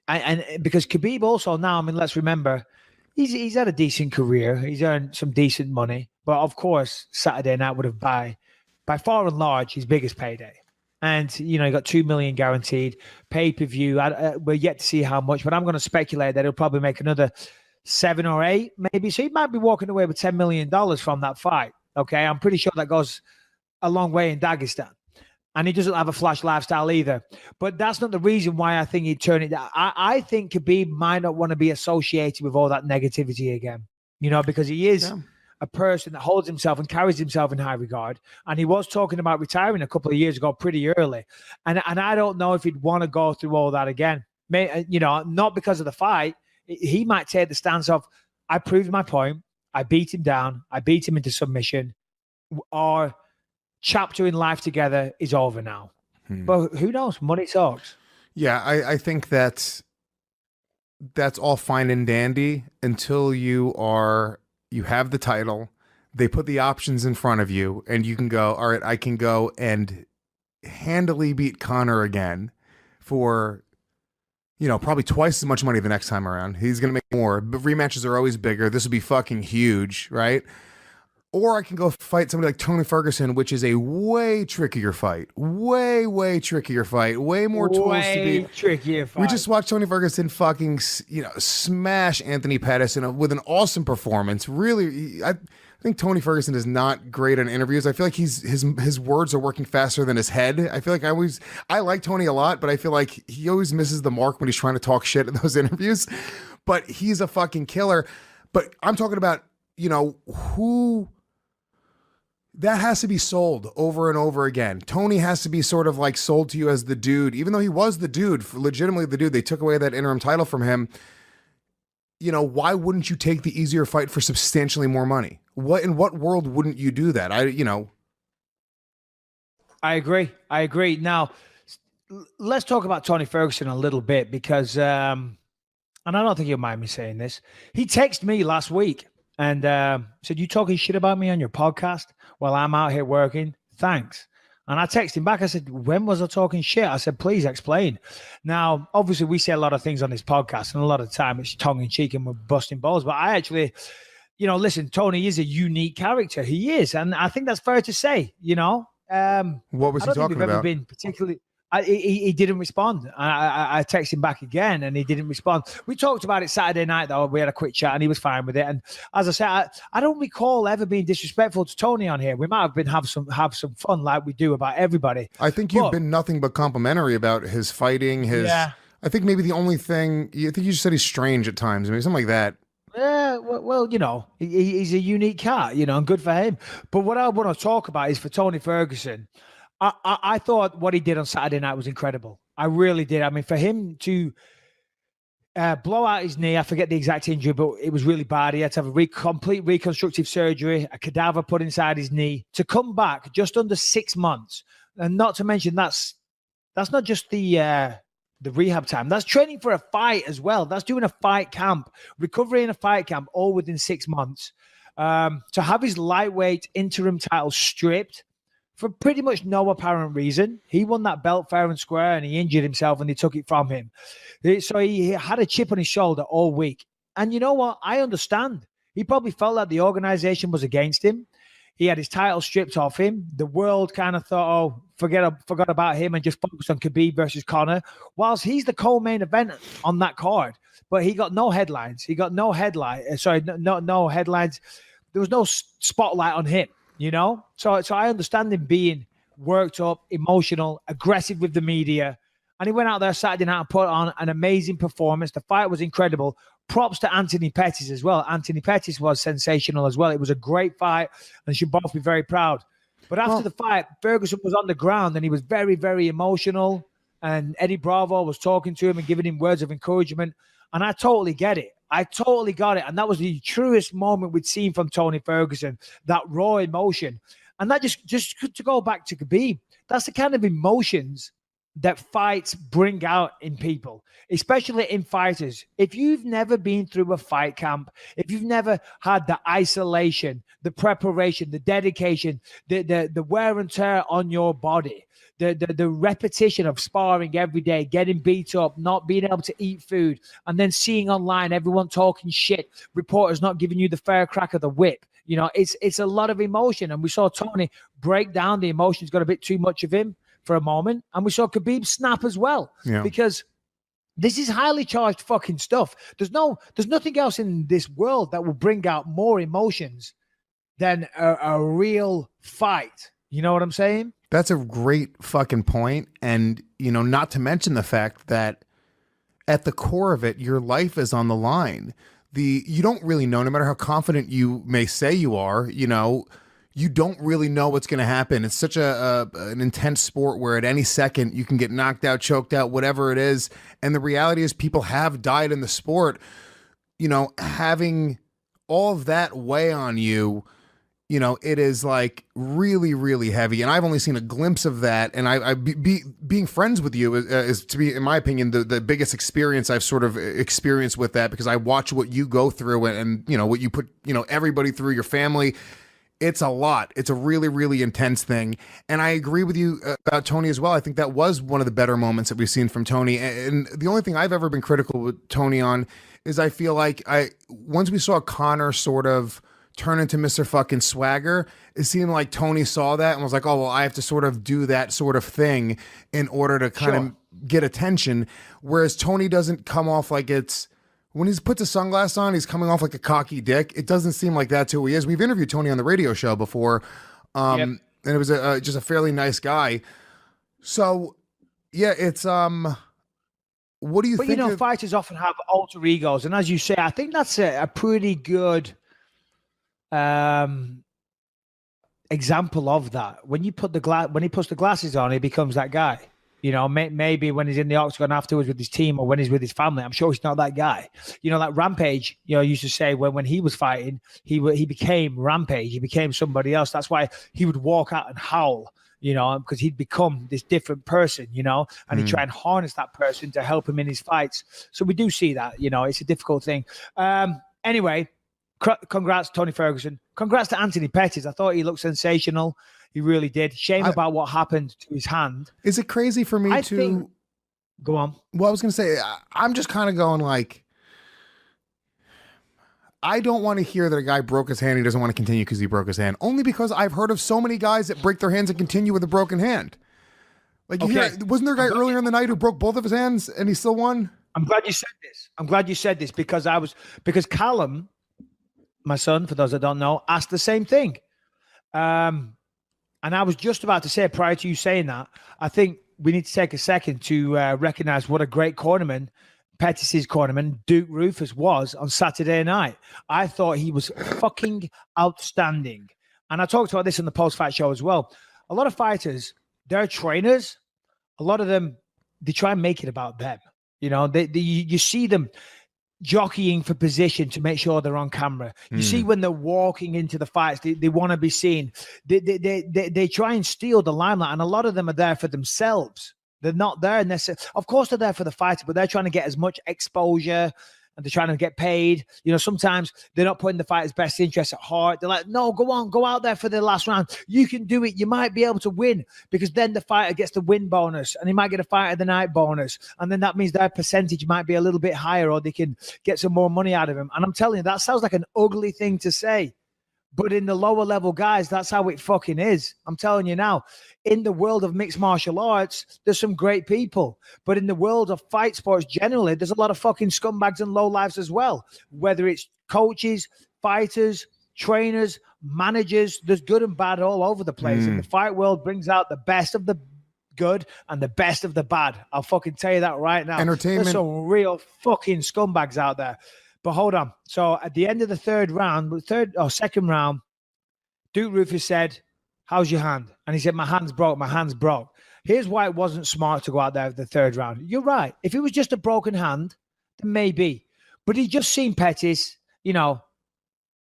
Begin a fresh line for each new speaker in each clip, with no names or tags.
and because Khabib also now, I mean, let's remember, he's had a decent career. He's earned some decent money, but of course, Saturday night would have by far and large his biggest payday. And he got 2 million guaranteed pay-per-view. We're yet to see how much, but I'm going to speculate that he'll probably make another 7 or 8, maybe. So he might be walking away with $10 million from that fight. Okay, I'm pretty sure that goes a long way in Dagestan. And he doesn't have a flash lifestyle either. But that's not the reason why I think he'd turn it down. I think Khabib might not want to be associated with all that negativity again, because he is a person that holds himself and carries himself in high regard. And he was talking about retiring a couple of years ago pretty early. And I don't know if he'd want to go through all that again. Not because of the fight. He might take the stance of, I proved my point. I beat him down. I beat him into submission. Or chapter in life together is over now. But who knows? Money talks.
Yeah, I think that's all fine and dandy until you have the title, they put the options in front of you, and you can go, all right, I can go and handily beat Conor again for probably twice as much money the next time around. He's going to make more, but rematches are always bigger. This would be fucking huge, right? Or I can go fight somebody like Tony Ferguson, which is a way trickier fight. Way trickier fight. Way more tools to be.
Trickier fight.
We just watched Tony Ferguson fucking, smash Anthony Pettis with an awesome performance. Really, I think Tony Ferguson is not great in interviews. I feel like his words are working faster than his head. I feel like I like Tony a lot, but I feel like he always misses the mark when he's trying to talk shit in those interviews. But he's a fucking killer. But I'm talking about, who... That has to be sold over and over again. Tony has to be sort of like sold to you as the dude, even though he was the dude, legitimately the dude. They took away that interim title from him. Why wouldn't you take the easier fight for substantially more money? In what world wouldn't you do that? I
agree. Now, let's talk about Tony Ferguson a little bit because, and I don't think you'll mind me saying this. He texted me last week and said, "You talking shit about me on your podcast while I'm out here working? Thanks." And I texted him back. I said, "When was I talking shit?" I said, "Please explain." Now, obviously, we say a lot of things on this podcast, and a lot of the time it's tongue in cheek and we're busting balls. But I actually, listen, Tony is a unique character. He is, and I think that's fair to say.
What was he talking about?
Ever been particularly. He didn't respond. I texted him back again, and he didn't respond. We talked about it Saturday night, though. We had a quick chat, and he was fine with it. And as I said, I don't recall ever being disrespectful to Tony on here. We might have been have some fun like we do about everybody.
I think you've been nothing but complimentary about his fighting. I think maybe the only thing you just said he's strange at times, maybe something like that.
Yeah, well, he's a unique cat, and good for him. But what I want to talk about is for Tony Ferguson. I thought what he did on Saturday night was incredible. I really did. I mean, for him to blow out his knee, I forget the exact injury, but it was really bad. He had to have a complete reconstructive surgery, a cadaver put inside his knee, to come back just under 6 months. And not to mention that's not just the rehab time. That's training for a fight as well. That's doing a fight camp, recovery in a fight camp, all within 6 months. To have his lightweight interim title stripped for pretty much no apparent reason. He won that belt fair and square, and he injured himself and they took it from him. So he had a chip on his shoulder all week. And you know what? I understand. He probably felt that the organization was against him. He had his title stripped off him. The world kind of thought, forgot about him and just focused on Khabib versus Conor, whilst he's the co-main event on that card. But he got no headlines. He got no headlines. No headlines. There was no spotlight on him. So I understand him being worked up, emotional, aggressive with the media. And he went out there Saturday night and put on an amazing performance. The fight was incredible. Props to Anthony Pettis as well. Anthony Pettis was sensational as well. It was a great fight and should both be very proud. But after the fight, Ferguson was on the ground and he was very, very emotional. And Eddie Bravo was talking to him and giving him words of encouragement. And I totally get it. I totally got it. And that was the truest moment we'd seen from Tony Ferguson, that raw emotion. And that just to go back to Khabib, that's the kind of emotions that fights bring out in people, especially in fighters. If you've never been through a fight camp, if you've never had the isolation, the preparation, the dedication, the wear and tear on your body, the repetition of sparring every day, getting beat up, not being able to eat food, and then seeing online everyone talking shit, reporters not giving you the fair crack of the whip. You know, it's a lot of emotion. And we saw Tony break down. The emotions got a bit too much of him for a moment. And we saw Khabib snap as well.
Yeah.
Because this is highly charged fucking stuff. There's nothing else in this world that will bring out more emotions than a real fight. You know what I'm saying?
That's a great fucking point. And, you know, not to mention the fact that at the core of it, your life is on the line. You don't really know, no matter how confident you may say you are, you know, you don't really know what's going to happen. It's such an intense sport where at any second you can get knocked out, choked out, whatever it is. And the reality is people have died in the sport. You know, having all of that weigh on you, you know, it is like really, really heavy. And I've only seen a glimpse of that. And being friends with you is, to be, in my opinion, the biggest experience I've sort of experienced with that, because I watch what you go through and you know, what you put, you know, everybody through, your family. It's a lot. It's a really, really intense thing. And I agree with you about Tony as well. I think that was one of the better moments that we've seen from Tony. And the only thing I've ever been critical with Tony on is I feel like once we saw Connor sort of turn into Mr. fucking Swagger, it seemed like Tony saw that and was like, oh, well, I have to sort of do that sort of thing in order to kind of get attention. Whereas Tony doesn't come off like it's, when he puts a sunglass on, he's coming off like a cocky dick. It doesn't seem like that's who he is. We've interviewed Tony on the radio show before, and it was just a fairly nice guy. So, yeah, it's what do you think?
But you know, fighters often have alter egos, and as you say, I think that's a pretty good example of that. When you put when he puts the glasses on, he becomes that guy. You know, maybe when he's in the octagon afterwards with his team or when he's with his family, I'm sure he's not that guy. You know, like Rampage, you know, used to say when he was fighting, he became Rampage. He became somebody else. That's why he would walk out and howl, you know, because he'd become this different person, you know, and he'd try and harness that person to help him in his fights. So we do see that, you know, it's a difficult thing. Anyway, congrats, Tony Ferguson. Congrats to Anthony Pettis. I thought he looked sensational. He really did. Shame about what happened to his hand.
Is it crazy for me to
go on?
Well, I was going to say, I'm just kind of going like, I don't want to hear that a guy broke his hand. He doesn't want to continue because he broke his hand. Only because I've heard of so many guys that break their hands and continue with a broken hand. Like, wasn't there a guy earlier in the night who broke both of his hands and he still won?
I'm glad you said this because Callum, my son, for those that don't know, asked the same thing. And I was just about to say, prior to you saying that, I think we need to take a second to recognize what a great cornerman Pettis' cornerman, Duke Rufus, was on Saturday night. I thought he was fucking outstanding. And I talked about this in the post-fight show as well. A lot of fighters, they're trainers. A lot of them, they try and make it about them. You know, you see them jockeying for position to make sure they're on camera. You see when they're walking into the fights, they want to be seen. They try and steal the limelight, and a lot of them are there for themselves. They're not there necessarily. Of course, they're there for the fighter, but they're trying to get as much exposure and they're trying to get paid. You know, sometimes they're not putting the fighter's best interests at heart. They're like, no, go on, go out there for the last round. You can do it. You might be able to win, because then the fighter gets the win bonus and he might get a fight of the night bonus. And then that means their percentage might be a little bit higher, or they can get some more money out of him. And I'm telling you, that sounds like an ugly thing to say. But in the lower level guys, that's how it fucking is. I'm telling you now, in the world of mixed martial arts, there's some great people. But in the world of fight sports generally, there's a lot of fucking scumbags and lowlifes as well. Whether it's coaches, fighters, trainers, managers, there's good and bad all over the place. And the fight world brings out the best of the good and the best of the bad. I'll fucking tell you that right now.
Entertainment.
There's some real fucking scumbags out there. But hold on. So at the end of the second round, Duke Rufus said, how's your hand? And he said, my hand's broke. My hand's broke. Here's why it wasn't smart to go out there the third round. You're right. If it was just a broken hand, then maybe. But he just seen Pettis, you know,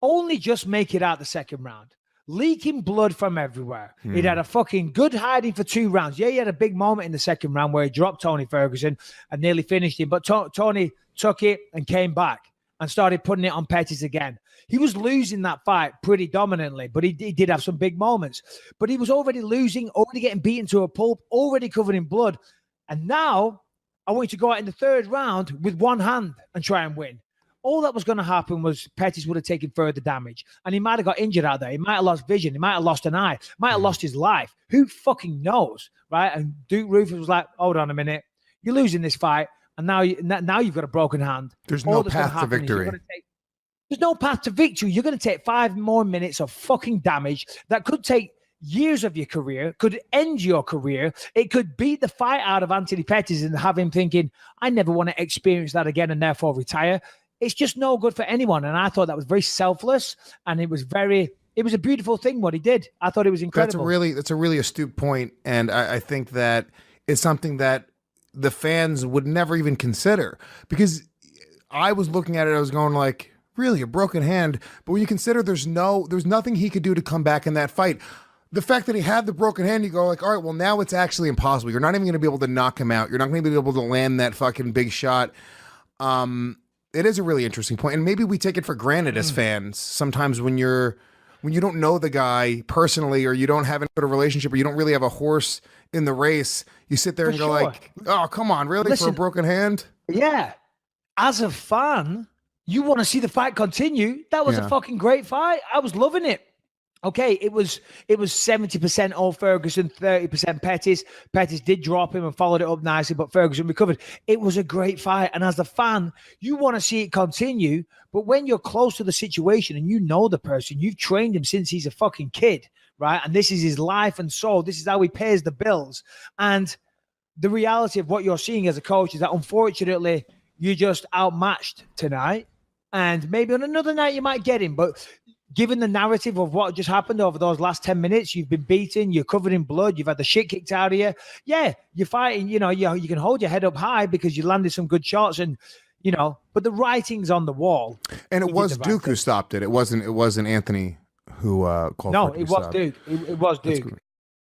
only just make it out the second round. leaking blood from everywhere. He'd had a fucking good hiding for 2 rounds. Yeah, he had a big moment in the second round where he dropped Tony Ferguson and nearly finished him. But Tony took it and came back and started putting it on Pettis again. He was losing that fight pretty dominantly, but he did have some big moments. But he was already losing, already getting beaten to a pulp, already covered in blood. And now I want you to go out in the 3rd round with one hand and try and win. All that was going to happen was Pettis would have taken further damage. And he might have got injured out there. He might have lost vision. He might have lost an eye. Might have lost his life. Who fucking knows, right? And Duke Rufus was like, hold on a minute. You're losing this fight. And now you've got a broken hand.
There's no path to victory.
There's no path to victory. You're going to take 5 more minutes of fucking damage that could take years of your career, could end your career. It could beat the fight out of Anthony Pettis and have him thinking, I never want to experience that again and therefore retire. It's just no good for anyone. And I thought that was very selfless. And it was a beautiful thing what he did. I thought it was incredible.
That's a really astute point. And I think that it's something that the fans would never even consider, because I was looking at it, I was going like, really, a broken hand? But when you consider there's nothing he could do to come back in that fight. The fact that he had the broken hand, you go like, all right, well, now it's actually impossible. You're not even going to be able to knock him out. You're not going to be able to land that fucking big shot. It is a really interesting point. And maybe we take it for granted as fans sometimes when you don't know the guy personally, or you don't have any sort of relationship, or you don't really have a horse in the race. You sit there and go like, oh, come on, really? Listen, for a broken hand?
Yeah. As a fan, you want to see the fight continue. That was a fucking great fight. I was loving it. Okay, it was 70% all Ferguson, 30% Pettis. Pettis did drop him and followed it up nicely, but Ferguson recovered. It was a great fight. And as a fan, you want to see it continue. But when you're close to the situation and you know the person, you've trained him since he's a fucking kid, right? And this is his life and soul. This is how he pays the bills. And the reality of what you're seeing as a coach is that, unfortunately, you're just outmatched tonight. And maybe on another night you might get him. But given the narrative of what just happened over those last 10 minutes, you've been beaten, you're covered in blood, you've had the shit kicked out of you. Yeah, you're fighting, you can hold your head up high because you landed some good shots and, but the writing's on the wall.
And it was Duke who stopped it. It wasn't Anthony who called.
No, it was Duke. It was Duke.